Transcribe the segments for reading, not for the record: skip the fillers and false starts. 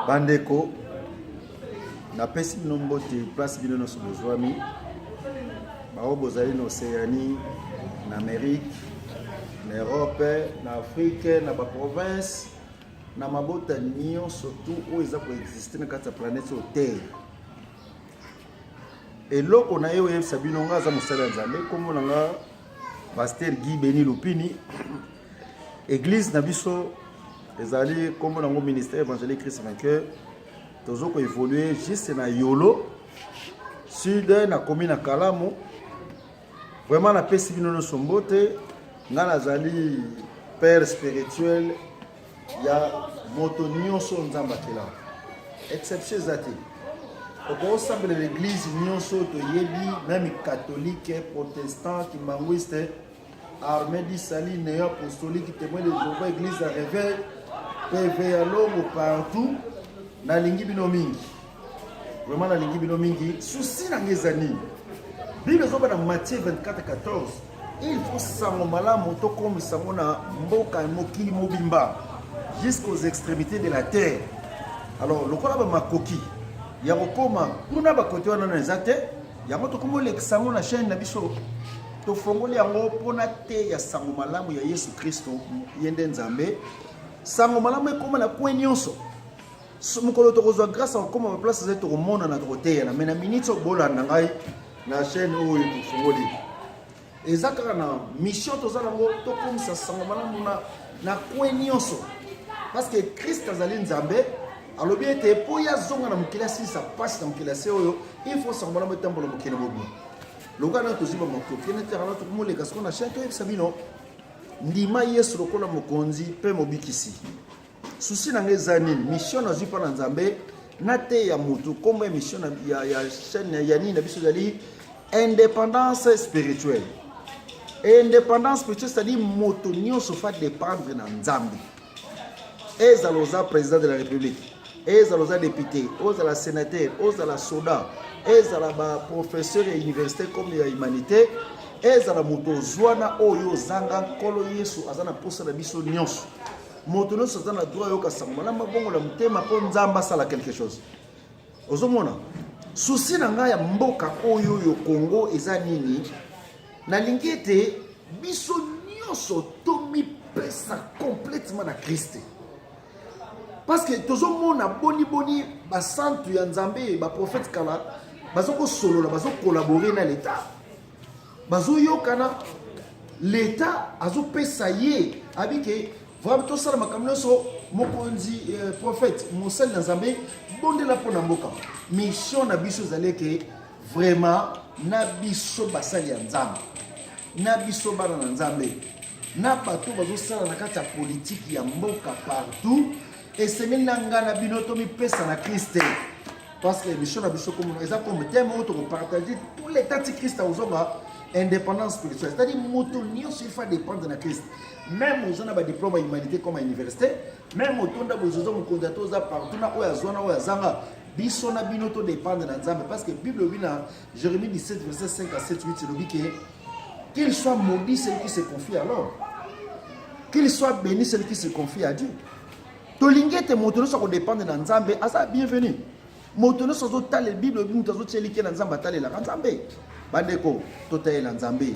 Bandeko, na pesi nombo te place bino no sobozwami. Bao bozali na Océanie, na Amérique, na Europe, na Afrique, na ba province, na mabota nion surtout où ils ont existé na kata planète sur Terre. Et loko na yo yeb sabino nga za musala nzambe comme nga Pasteur Guy Beni Lupini église na biso ezali comme na ministère évangélique Christ vainqueur toujours évoluer juste na Yolo sud na commune na Kalamu vraiment na pesi bino no sombote nga nazali père spirituel ya moto nyonso nzamba kila exception zati. Au sein de l'église, nous sommes même catholiques, protestants, kimbanguistes, armés d'Isali, néo-apostoliques, témoins de Jéhovah, église à réveil, PV à l'homme partout, na lingi binomingi. Vraiment, na lingi binomingi, souci na ngezani. Bible zoba dans Matthieu 24-14, il faut s'angomala moto comme samona mboka mokili mobimba jusqu'aux extrémités de la terre. Alors, le quoi ma coquille. Ya kokoma kuna ba kote wana na ezate ya moto komo leksango na chaîne na biso to fongoli yango pona te ya sango malamu ya Yesu Kristo yende nzambe sango malamu ekoma na point nyonso mukolo to kozwa grâce en koma place zeto komona na côté na mena minute bolanda ngai na chaîne oyo to fongoli ezaka na mission to zala ngo to komisa sango malamu na point nyonso parce que Christ azali nzambe. Alors bien été pour ya zonga na mukila si ça passe dans mukila se oyo il faut s'en voler tempo le mukila bobu le gars na toziba mokoki na terana to mo le kasko na chaque sabino ndima yesu lokola mokonzi pe mobikisi souci na ngezani mission na zipa na nzambe na te ya mutu comme mission ya chaîne ya nini na biso dali indépendance spirituelle indépendance spirituelle c'est-à-dire moto nyonso fa dépendre na nzambe ezaloza président de la république ezaloza député ozala sénateur ozala soda ezala ba professeur ya université comme ya humanité ezala moto zwana oyo zanga nkolo yesu azana posa na biso nyonso moto nyonso azana droit yoka sango na mabongo la mutema po nzamba sala quelque chose ozomona souci na nga ya mboka oyo yo Congo eza nini na lingete biso nyonso tomi pesa complètement na Christ. Parce que tout le monde a boni ba santu ya nzambe ba prophète kala bazoko solo la bazo collaborer na l'état bazo yokana l'état azo pesa ye abike vraiment to sala makamno so mokonzi prophète mosel na nzambe bonde la pona mboka mission na biso zaleke vraiment na biso basali ya nzambe na biso bana na nzambe na bato bazo sala na kati ya politique ya mboka partout. Et c'est maintenant que binoto mi pesa na Christ parce que mission na biso comme exact comme thème auto partager tous les temps de Christ aux hommes indépendance spirituelle c'est-à-dire moto nyonso il faut dépendre na Christ même aux gens ba diplôme humanité comme à université même auto nda bozozo mo kondatoza partout na oya zona oya zanga biso na binoto dépendre na nzambe parce que Bible bina Jérémie 17 verset 5 à 7 8 c'est dit qu'il soit maudit celui qui se confie à l'homme qu'il soit béni celui qui se confie à Dieu. Tolingete motono so ko dépendre na nzambe asa bienvenue motono so zo tale bible bi mutazo tchelike na nzamba tale la nzambe bandeko totaye na nzambe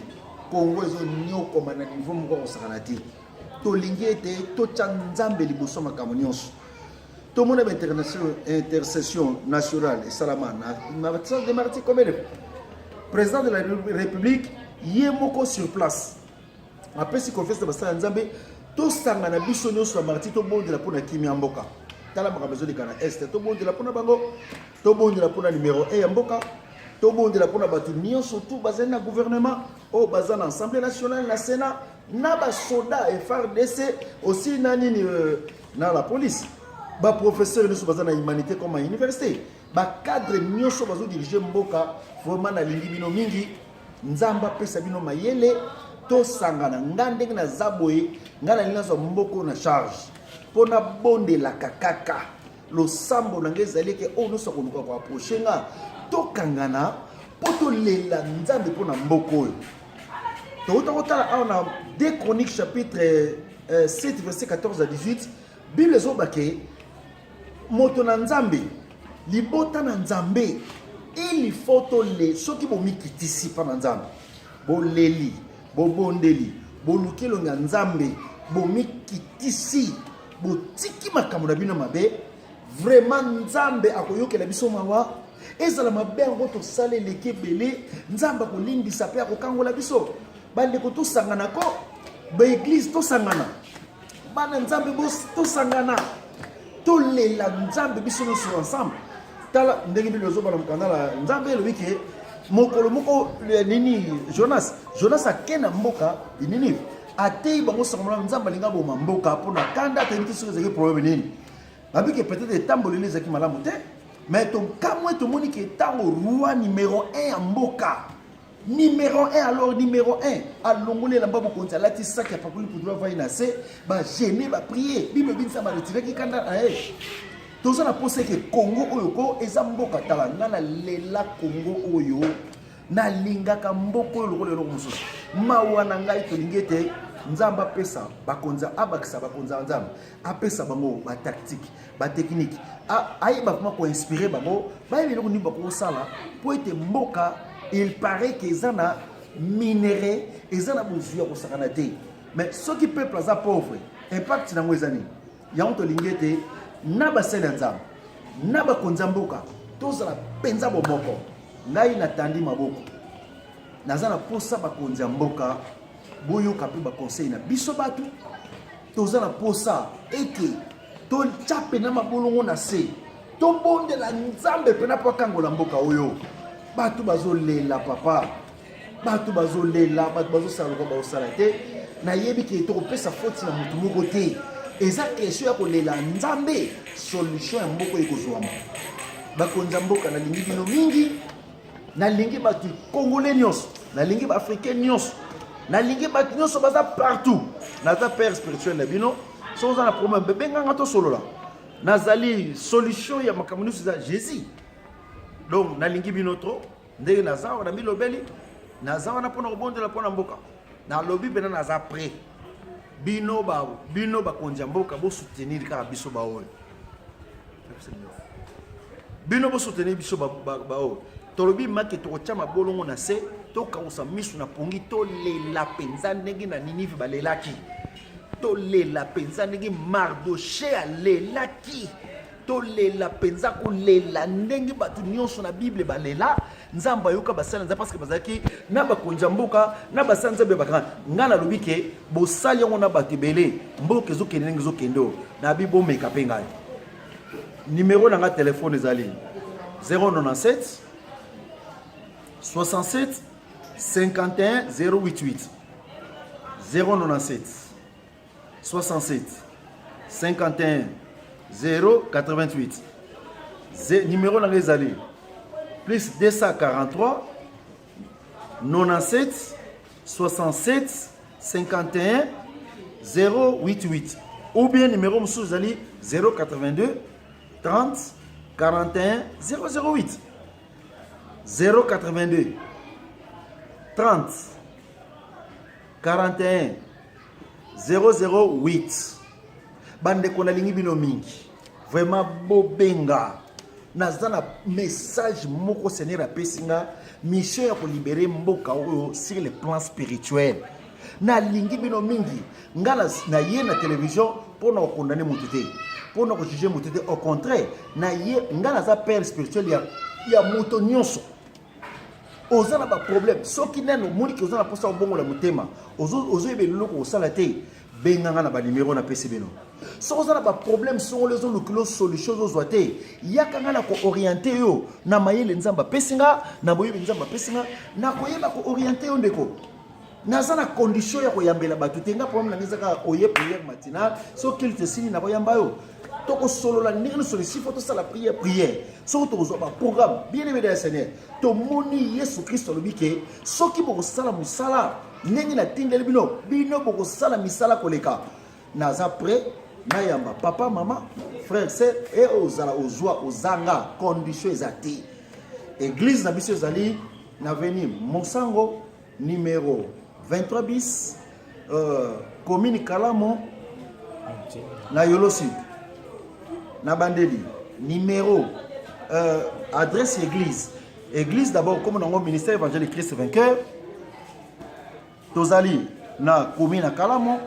Congo ezo nyoko mana niveau moko osakana ti tolingete to tcha nzambe liboso makambo nyonso to mona intercession nationale et salamana na batsa de marti comme le président de la république yemoko sur place après si confesse de basa nzambe to sanga na biso nyonso marti to bondela pona kimi mboka tala makabezo de kana est to bondela pona bango to bondela pona numéro 1 ya mboka to bondela pona batu nyonso tout bazana na gouvernement o bazana assemblée nationale na sénat na ba soda et FARDC aussi na nini na la police ba professeur nyonso bazana humanité comme à université ba cadre nyonso bazo diriger mboka vraiment na lingi bino mingi nzamba pesa bino mayele to sangana ngande na zaboye ngala linazo mboko na charge pona bonde la kakaka lo sambo na ngezaleke o no sokonuka kwa approcher to kangana poto lela nzambe pona mboko to utaka on a 2 Chroniques chapitre 7 verset 14 à 18 Bible zobake moto na nzambe libota na nzambe il faut to le soki bo mikitisi pa na nzambe bo leli bo bondeli bo lukelo nga nzambe bo mikitisi bo tiki makambo na bino mabe vraiment nzambe akoyokela biso mawa ezala mabe yango tosala eleki ebele nzambe akolingisa mpe akokangola biso bandeko tosangana ko baeglise tosangana bana nzambe tosangana tolela nzambe biso nyonso ensemble tala ndenge bino ozobana mokanda nzambe elobi ke mokolo moko nini jonas akenda mboka nini atei bango sangola nzambe alinga boma mboka mpona kanda atayebiki soki ezalaki problème nini babiki peut-être etamboleli ezalaki malamu te mais tokamwe tomoni ke ntango roi numéro 1 ya mboka numéro 1 alors numéro 1 alongoli elamba bokonzi alati saki ya pakoli pour droit vai na se bagene baprier bible binisa baretiraki kanda na ye toza na posa ke Congo oyo ko eza mboka tala nga na lela Congo oyo nalingaka mboka oyo lokola eloko mosusu mawa na ngai tolingi ete nzambe apesa bakonza abakisa bakonza nzambe apesa bango batactique batechnique ayeba kuma koinspire bango bayebi eloko nini bakosala po ete mboka il paraît que eza na minere eza na bozwi ya kosakana te mais soki peuple aza pauvre impact nango eza nini yango tolingi ete na basali ya nzambe na bakonza mboka tozala mpenza bomoko ngai natandi maboko naza na posa bakonzi ya mboka boyoka mpe baconseil na biso bato toza na posa ete totya pena mabolongo na se tobondela nzambe pena mpo akangola mboka oyo bato bazolela papa bato bazolela bato bazosala lokwa bazosala te nayebi ke tokopesa foti na motu moko te eza question ya kolela nzambe solution ya mboka ekozwama bakonzi ya mboka nalingi bino mingi nalingi bato congolais nyonso nalingi baafricain nyonso nalingi bato nyonso baza partout naza père spirituel na bino so oza na problème bebenganga tosolola nazali solution ya makambo nyonso eza jésus donc nalingi bino tro ndenge naza wana milobeli naza wana mpona kobondela mpona mboka nalobi mpena naza prêt bino bakonzi ya mboka bosoutenir kaka biso baoyo bino bosoutenir biso baoyo tolobi make tokotya mabolongo na se tokausa misu na pongi tolela mpenza ndenge na ninive balelaki tolela mpenza ndenge mardoche alelaki tolela mpenza kolela ndenge bato nyonso na bible balela nzambe ayoka basala nzambe parce que bazalaki na bakonzi ya mboka na basala nzambe bakanga nga nalobi ke bosali yango na bato ebele mboka ezokende ndenge ezokende oyo nabi bomeka mpe ngai numero na nga telefone ezali 097 67 51 088 097 67 51 088 numéro na nga ezali plus 243 97 67 51 088 ou bien numéro mosusu ezali 082 30 41 008 082 30 41 008 bandeko nalingi bino mingi vraiment bobenga naza na message moko Seigneur apesi nga mission ya kolibere mboka oyo sur le plan spirituel nalingi bino mingi nga na ye na télévision mpona kokondane motu te mpona kojuge motu te au contraire na ye nga naza père spirituel ya moto nyonso oza na baproblème soki nano moniki oza na mposa kobongola motema ozoyeba eloko kosala te benganga na banimero napesi bino soki oza na baproblème songolo ezolukilo solution ozozwa te yakanga na kooriente yo na mayele nzambe apesi nga na boyebi nzambe apesi nga na koyeba kooriente yo ndeko naza na condition ya koyambela bato te nga problème na nga ezaka oye prière matinale soki kilte sini na koyamba yo tokosolola ndenge nyonso lisifo tosala prière soki tokozwa baprogramme bien aimé ya Seigneur tomoni yesu kristo alobi ke soki bokosala mosala ndenge natindeli bino bokosala misala koleka naza prêt nayamba papa mama frère sœur e ozala ozwa ozanga condition eza te église na biso ezali na avenue Monsango numéro 23 bis commune Kalamo na Yolo Sud na Bandeli numéro, adresse église. Église d'abord, comme dans le ministère évangélique Christ vainqueur, Tozali, na commune à Kalamo,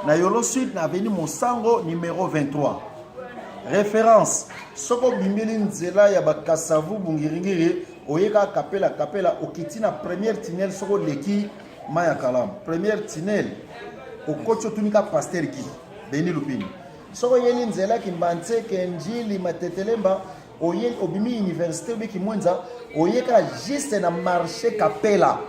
na Yolo Sud, na avenue Monsango, numéro 23. Référence, Soko Bimbili Nzela Yabakasavu Bungiringiri, Oyeka Kapela, Okitina, première tunnel, Soko Leki, Maya Kalam. Première tunnel, Okocho Tunika Pasteur Guy, Beni Lupini. Soko Yeli Nzela Kimbanse, Kenji, Limatetelemba, Oye Obimi Université, Biki Mwenza, Oyeka juste na marché Kapela.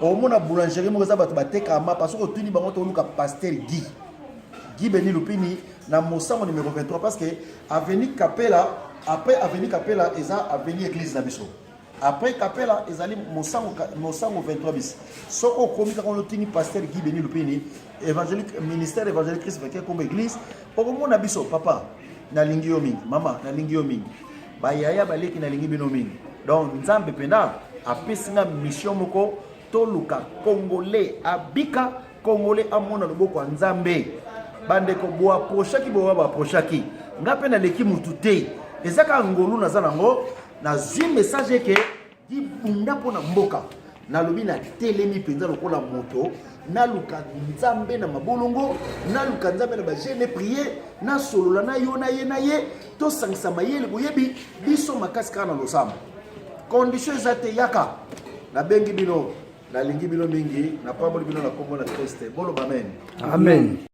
Au monde à boulangerie, moi ça va te battre kama parce que tu dis bango to luka Pasteur Guy Beni Lupini na Mosango numéro 23 parce que avenue Capella après avenue Capella eza avenue église na biso après Capella ezali Mosango 23 bis soko komi ka on tini Pasteur Guy Beni Lupini évangélique ministère évangélique Christ vainqueur comme église au monde na biso papa na lingi yo mingi mama na lingi yo mingi ba yaya baleki na lingi bino mingi donc nzambe penda apesinga mission moko toluka congolais abika congolais amona loboko nzambe bande ko bo approchaki bo ba approchaki ngape na leki mutu te ezaka ngolu na zanango na zi message ke di bunda pona mboka na lobi na telemi penza lokola moto na luka nzambe na mabolongo na luka nzambe na ba jeune prier na solola na yo na ye to sangisa mayele boyebi biso makasi kana losamba condition zate yaka na bengi bino na lingi bino mingi na pamoli bino na kombo na Christ bolo amen amen.